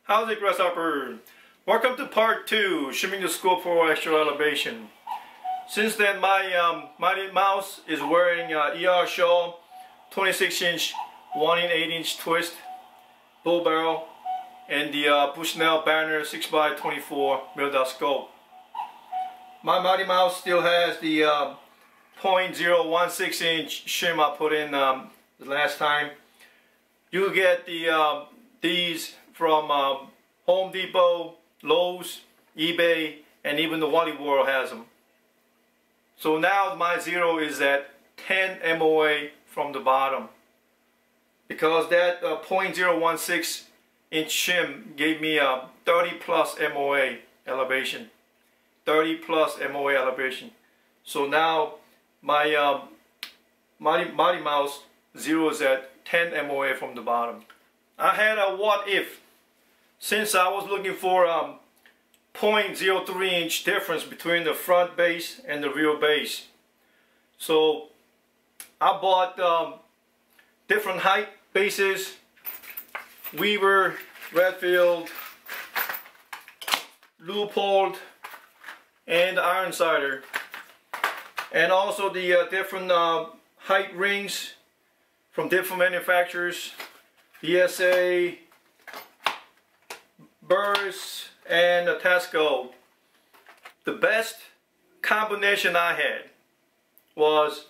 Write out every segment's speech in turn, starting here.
How's it, GrassHopper? Welcome to part 2, Shimming the Scope for extra elevation. Since then, my mighty mouse is wearing ER Shaw 26-inch 1-in-8-inch twist bull barrel and the Bushnell Banner 6x24 milled scope. My mighty mouse still has the 0.016-inch shim I put in the last time. You get these from Home Depot, Lowe's, eBay, and even the Wally World has them. So now my zero is at 10 MOA from the bottom, because that 0.016-inch shim gave me a 30 plus MOA elevation. 30 plus MOA elevation. So now my mighty mouse zero is at 10 MOA from the bottom. I had a what if, since I was looking for 0.03-inch difference between the front base and the rear base. So I bought different height bases, Weaver, Redfield, Leupold and Ironsighter, and also the different height rings from different manufacturers, ESA, Burris, and Tasco. The best combination I had was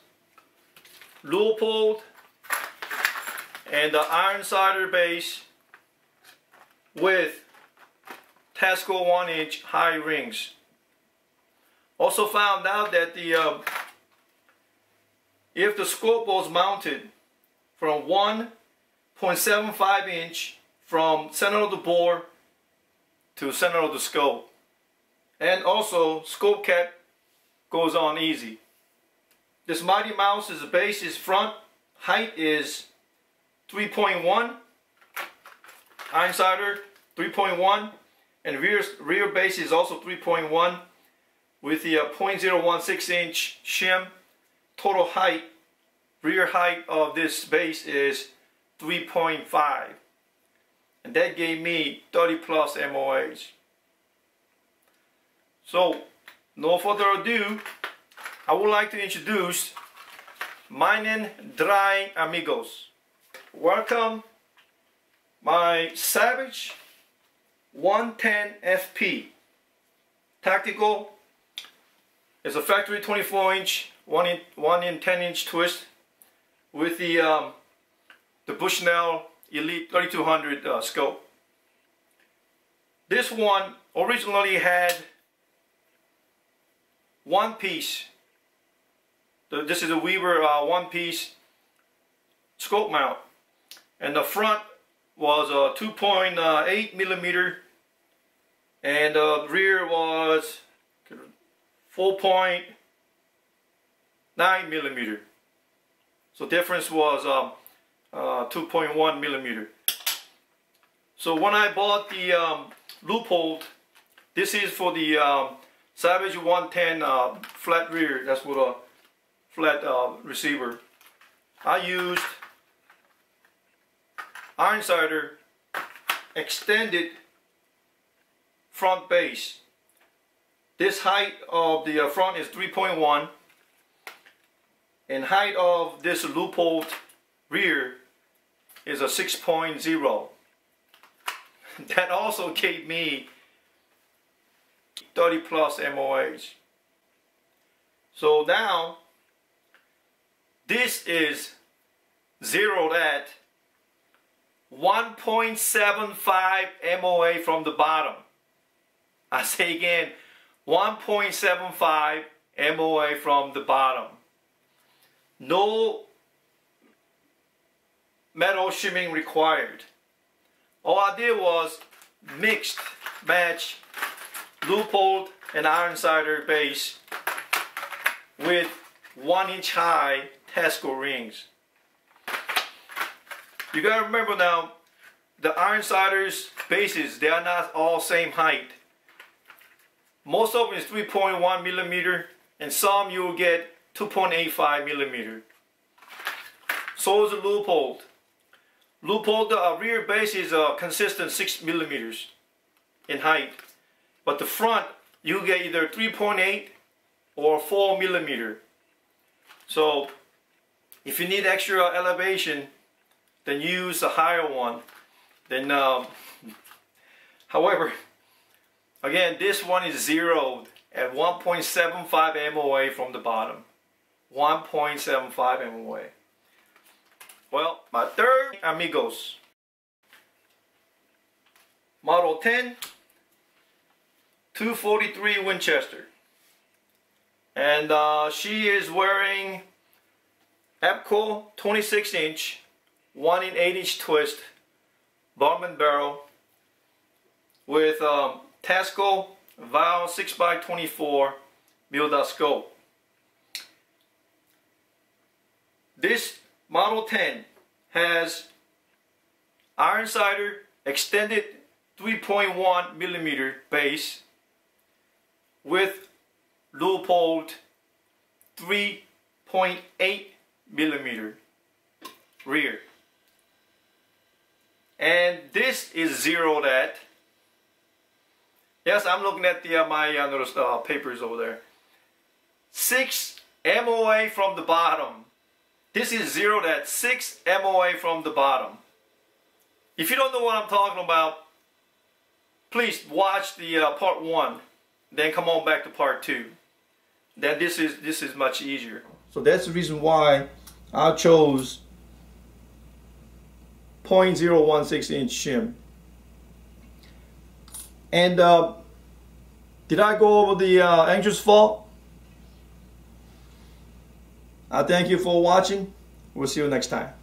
Leupold and the Ironsighter base with Tasco 1-inch high rings. Also found out that if the scope was mounted from 1.75-inch from center of the bore to center of the scope, and also scope cap goes on easy. This mighty mouse's base's front height is 3.1, Ironsighter 3.1, and rear base is also 3.1 with the 0.016-inch shim. Total height, rear height of this base is 3.5. And that gave me 30 plus MOAs. So, no further ado, I would like to introduce meine, drei, amigos. Welcome my Savage 110 FP. Tactical. It's a factory 24-inch 1-in-10-inch twist with the Bushnell Elite 3200 scope. This one originally had one piece. This is a Weaver one-piece scope mount, and the front was 2.8 millimeter, and the rear was 4.9 millimeter. So difference was 2.1 millimeter. So when I bought the Leupold, this is for the Savage 110 flat rear. That's with a flat receiver. I used Ironsighter extended front base. This height of the front is 3.1, and height of this Leupold rear is a 6.0. That also gave me 30 plus MOAs. So now this is zeroed at 1.75 MOA from the bottom. I say again, 1.75 MOA from the bottom. No metal shimming required. All I did was match Leupold and Ironsighter base with 1-inch high Tasco rings. You gotta remember now, the Ironsighters bases, they are not all same height. Most of them is 3.1 millimeter, and some you will get 2.85 millimeter. So is the Leupold. Leupold rear base is consistent 6 millimeters in height, but the front you get either 3.8 or 4 millimeter. So if you need extra elevation, then use a higher one. Then, however, again, this one is zeroed at 1.75 MOA from the bottom. 1.75 MOA. Well, my third amigos. Model 10, 243 Winchester. And she is wearing EPCO 26-inch, 1 in 8-inch twist, bottom and barrel, with Tasco valve 6x24 build-out scope. This Model 10 has Ironsighter extended 3.1 millimeter base with Leupold 3.8 millimeter rear. And this is zeroed at, yes, I'm looking at the my papers over there, 6 MOA from the bottom. This is zeroed at 6 MOA from the bottom. If you don't know what I'm talking about, please watch the part 1, then come on back to part 2. Then this is much easier. So that's the reason why I chose 0.016 inch shim. And did I go over the anxious fault? I thank you for watching. We'll see you next time.